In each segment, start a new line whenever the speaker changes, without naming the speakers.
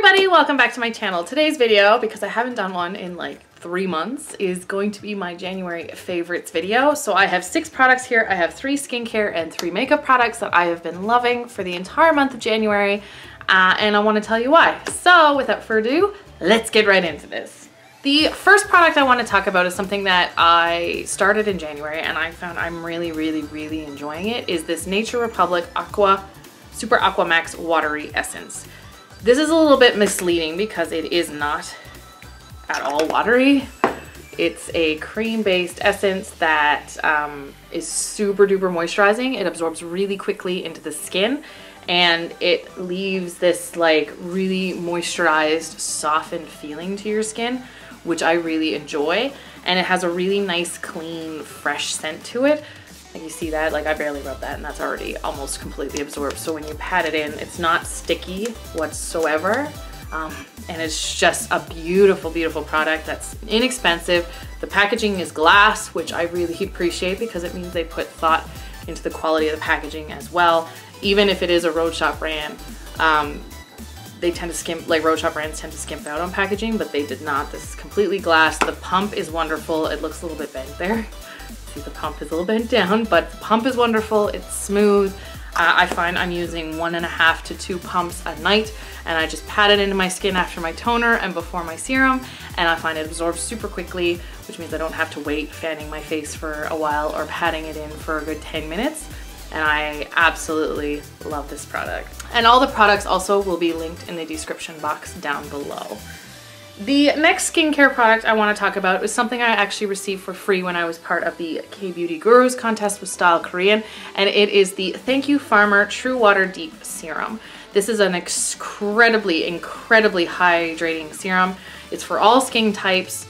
everybody, welcome back to my channel. Today's video, because I haven't done one in like 3 months, is going to be my January favorites video. So I have 6 products here. I have 3 skincare and 3 makeup products that I have been loving for the entire month of January, and I want to tell you why. So without further ado, let's get right into this. The first product I want to talk about is something that I started in January and I found I'm really enjoying it, is this Nature Republic Aqua Super Aqua Max Watery Essence. This is a little bit misleading because it is not at all watery. It's a cream-based essence that is super duper moisturizing. It absorbs really quickly into the skin and it leaves this like really moisturized, softened feeling to your skin, which I really enjoy. And it has a really nice, clean, fresh scent to it. Like you see that, like I barely rubbed that and that's already almost completely absorbed. So when you pat it in, it's not sticky whatsoever. And it's just a beautiful product that's inexpensive. The packaging is glass, which I really appreciate because it means they put thought into the quality of the packaging as well. Even if it is a road shop brand, they tend to skimp, like road shop brands tend to skimp out on packaging, but they did not. This is completely glass. The pump is wonderful. It looks a little bit bent there. See, the pump is a little bent down, but the pump is wonderful. It's smooth. I find I'm using 1.5 to 2 pumps a night, and I just pat it into my skin after my toner and before my serum, and I find it absorbs super quickly, which means I don't have to wait fanning my face for a while or patting it in for a good 10 minutes. And I absolutely love this product. And all the products also will be linked in the description box down below. The next skincare product I want to talk about is something I actually received for free when I was part of the K-Beauty Gurus contest with Style Korean, and it is the Thank You Farmer True Water Deep Serum. This is an incredibly hydrating serum. It's for all skin types.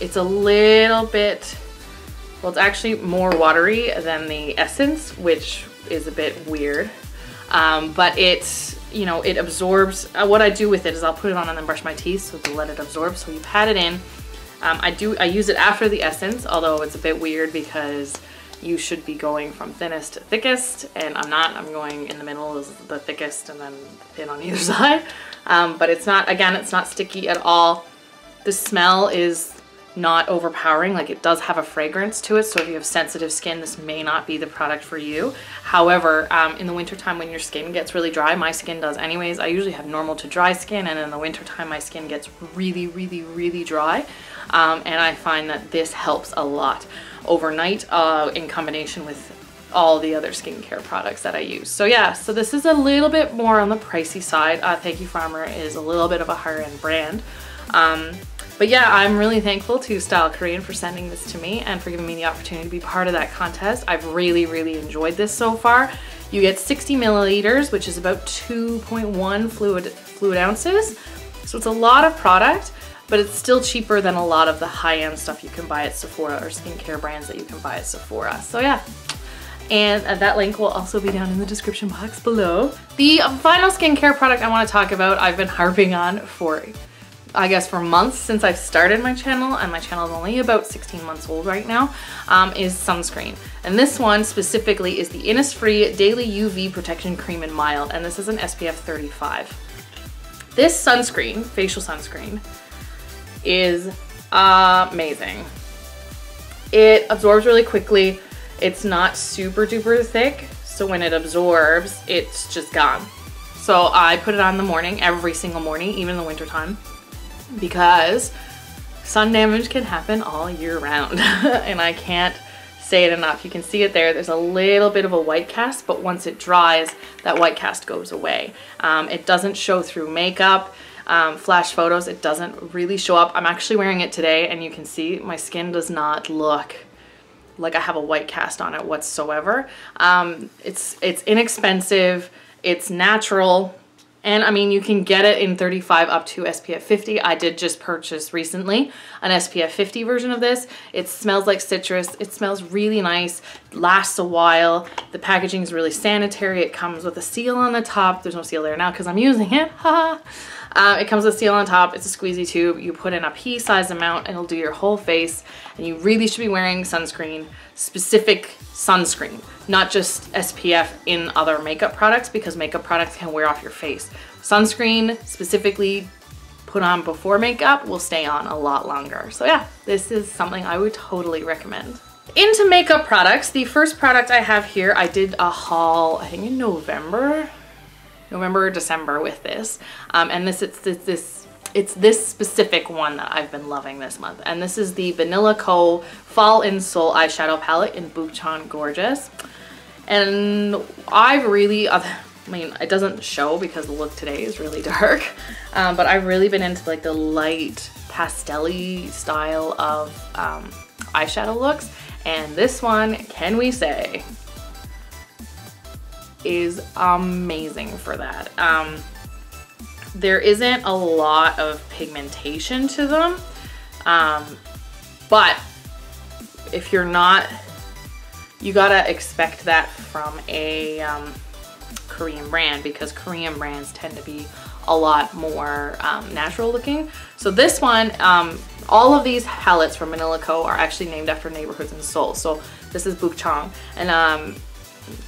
It's a little bit, well, it's actually more watery than the essence, which is a bit weird, but it's, you know, it absorbs. What I do with it is I'll put it on and then brush my teeth so to let it absorb. So you pat it in. I use it after the essence, although it's a bit weird because you should be going from thinnest to thickest, and I'm not. I'm going in the middle is the thickest and then thin on either side. But it's not, again, it's not sticky at all. The smell is not overpowering. Like, it does have a fragrance to it, so if you have sensitive skin, this may not be the product for you. However, in the wintertime when your skin gets really dry, my skin does anyways, I usually have normal to dry skin, and in the wintertime my skin gets really dry, and I find that this helps a lot overnight in combination with all the other skincare products that I use. So yeah, so this is a little bit more on the pricey side. Thank You Farmer is a little bit of a higher end brand. But yeah, I'm really thankful to Style Korean for sending this to me and for giving me the opportunity to be part of that contest. I've really enjoyed this so far. You get 60 milliliters, which is about 2.1 fluid ounces. So it's a lot of product, but it's still cheaper than a lot of the high-end stuff you can buy at Sephora or skincare brands that you can buy at Sephora. So yeah. And that link will also be down in the description box below. The final skincare product I want to talk about, I've been harping on for, I guess, for months since I've started my channel, and my channel is only about 16 months old right now, is sunscreen. And this one specifically is the Innisfree Daily UV Protection Cream in Mild, and this is an SPF 35. This sunscreen, facial sunscreen, is amazing. It absorbs really quickly. It's not super duper thick, so when it absorbs, it's just gone. So I put it on in the morning, every single morning, even in the winter time, because sun damage can happen all year round. And I can't say it enough. You can see it there. There's a little bit of a white cast, but once it dries, that white cast goes away. It doesn't show through makeup. Flash photos, it doesn't really show up. I'm actually wearing it today, and you can see my skin does not look like I have a white cast on it whatsoever. It's inexpensive, it's natural, and I mean, you can get it in 35 up to SPF 50. I did just purchase recently an SPF 50 version of this. It smells like citrus. It smells really nice, lasts a while. The packaging is really sanitary. It comes with a seal on the top. There's no seal there now because I'm using it. It comes with a seal on top. It's a squeezy tube. You put in a pea-sized amount and it'll do your whole face. And you really should be wearing sunscreen, specific sunscreen, not just SPF in other makeup products, because makeup products can wear off your face. Sunscreen specifically put on before makeup will stay on a lot longer. So yeah, this is something I would totally recommend. Into makeup products, the first product I have here, I did a haul, I think in November or December with this. And it's this specific one that I've been loving this month. And this is the Manila Co Fall in Seoul eyeshadow palette in Bukchon Gorgeous. And I've really, I mean, it doesn't show because the look today is really dark, but I've really been into like the light pastel-y style of eyeshadow looks. And this one, can we say, is amazing for that. There isn't a lot of pigmentation to them, but if you're not, you gotta expect that from a Korean brand, because Korean brands tend to be a lot more natural looking. So this one, all of these palettes from Manila Co are actually named after neighborhoods in Seoul. So this is Bukchon, and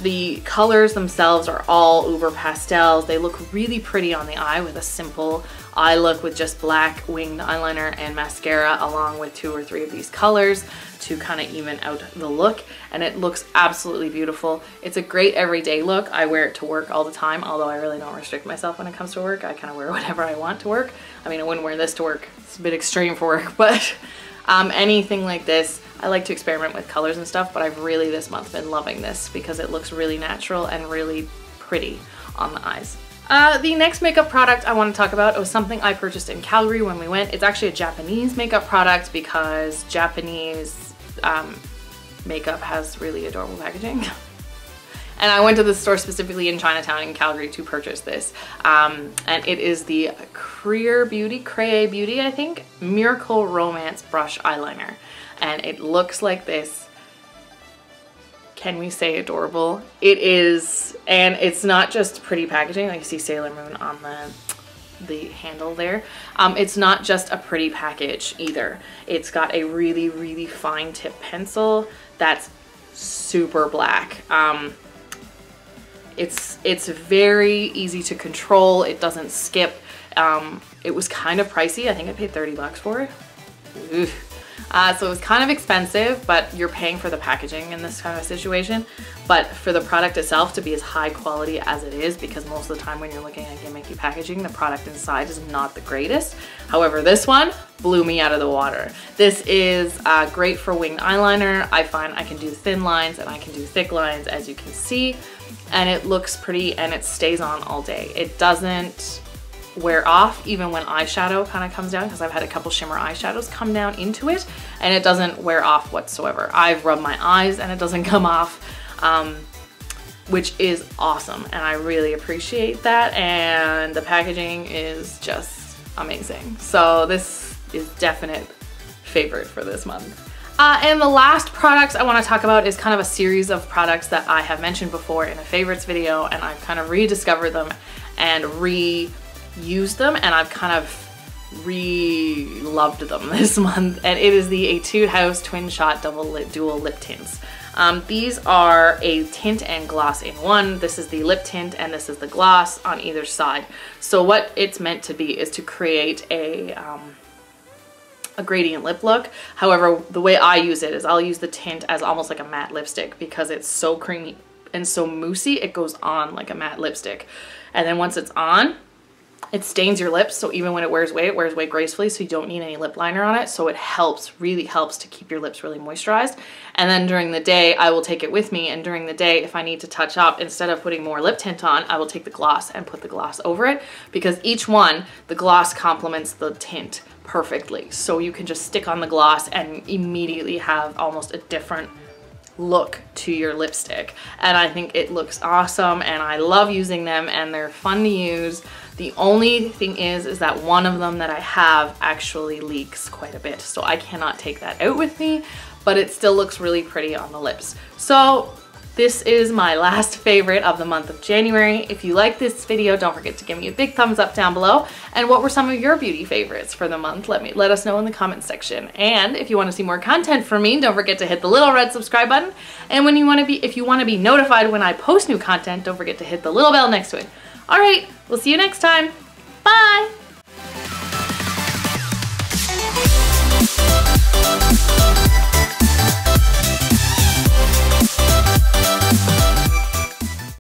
the colors themselves are all uber pastels. They look really pretty on the eye with a simple eye look with just black winged eyeliner and mascara, along with 2 or 3 of these colors to kind of even out the look, and it looks absolutely beautiful. It's a great everyday look. I wear it to work all the time, although I really don't restrict myself when it comes to work. I kind of wear whatever I want to work. I mean, I wouldn't wear this to work. It's a bit extreme for work, but anything like this, I like to experiment with colors and stuff, but I've really this month been loving this because it looks really natural and really pretty on the eyes. The next makeup product I want to talk about was something I purchased in Calgary when we went. It's actually a Japanese makeup product because Japanese makeup has really adorable packaging. And I went to the store specifically in Chinatown in Calgary to purchase this. And it is the Creer Beauty, I think, Miracle Romance Brush Eyeliner. And it looks like this. Can we say adorable? It is, and it's not just pretty packaging. Like you see Sailor Moon on the handle there. It's not just a pretty package either. It's got a really, really fine tip pencil that's super black. It's very easy to control. It doesn't skip. It was kind of pricey. I think I paid 30 bucks for it. Oof. So it was kind of expensive, but you're paying for the packaging in this kind of situation. But for the product itself to be as high quality as it is, because most of the time when you're looking at gimmicky packaging, the product inside is not the greatest. However, this one blew me out of the water. This is great for winged eyeliner. I find I can do thin lines and I can do thick lines, as you can see. And it looks pretty and it stays on all day. It doesn't wear off even when eyeshadow kind of comes down, because I've had a couple shimmer eyeshadows come down into it and it doesn't wear off whatsoever. I've rubbed my eyes and it doesn't come off, which is awesome, and I really appreciate that, and the packaging is just amazing. So this is definite favorite for this month. And the last products I want to talk about is kind of a series of products that I have mentioned before in a favorites video, and I've kind of rediscovered them and reused them, and I've kind of loved them this month, and it is the Etude House Twin Shot Dual Lip Tints. These are a tint and gloss in one. This is the lip tint and this is the gloss on either side. So what it's meant to be is to create a gradient lip look. However, the way I use it is I'll use the tint as almost like a matte lipstick, because it's so creamy and so moussey, it goes on like a matte lipstick. And then once it's on, it stains your lips, so even when it wears away gracefully, so you don't need any lip liner on it. So it helps, really helps to keep your lips really moisturized. And then during the day, I will take it with me, and during the day, if I need to touch up, instead of putting more lip tint on, I will take the gloss and put the gloss over it, because each one, the gloss complements the tint perfectly. So you can just stick on the gloss and immediately have almost a different look to your lipstick. And I think it looks awesome, and I love using them, and they're fun to use. The only thing is that one of them that I have actually leaks quite a bit, so I cannot take that out with me, but it still looks really pretty on the lips. So this is my last favorite of the month of January. If you like this video, don't forget to give me a big thumbs up down below. And what were some of your beauty favorites for the month? Let us know in the comments section. And if you want to see more content from me, don't forget to hit the little red subscribe button. And if you want to be notified when I post new content, don't forget to hit the little bell next to it. All right, We'll see you next time. Bye!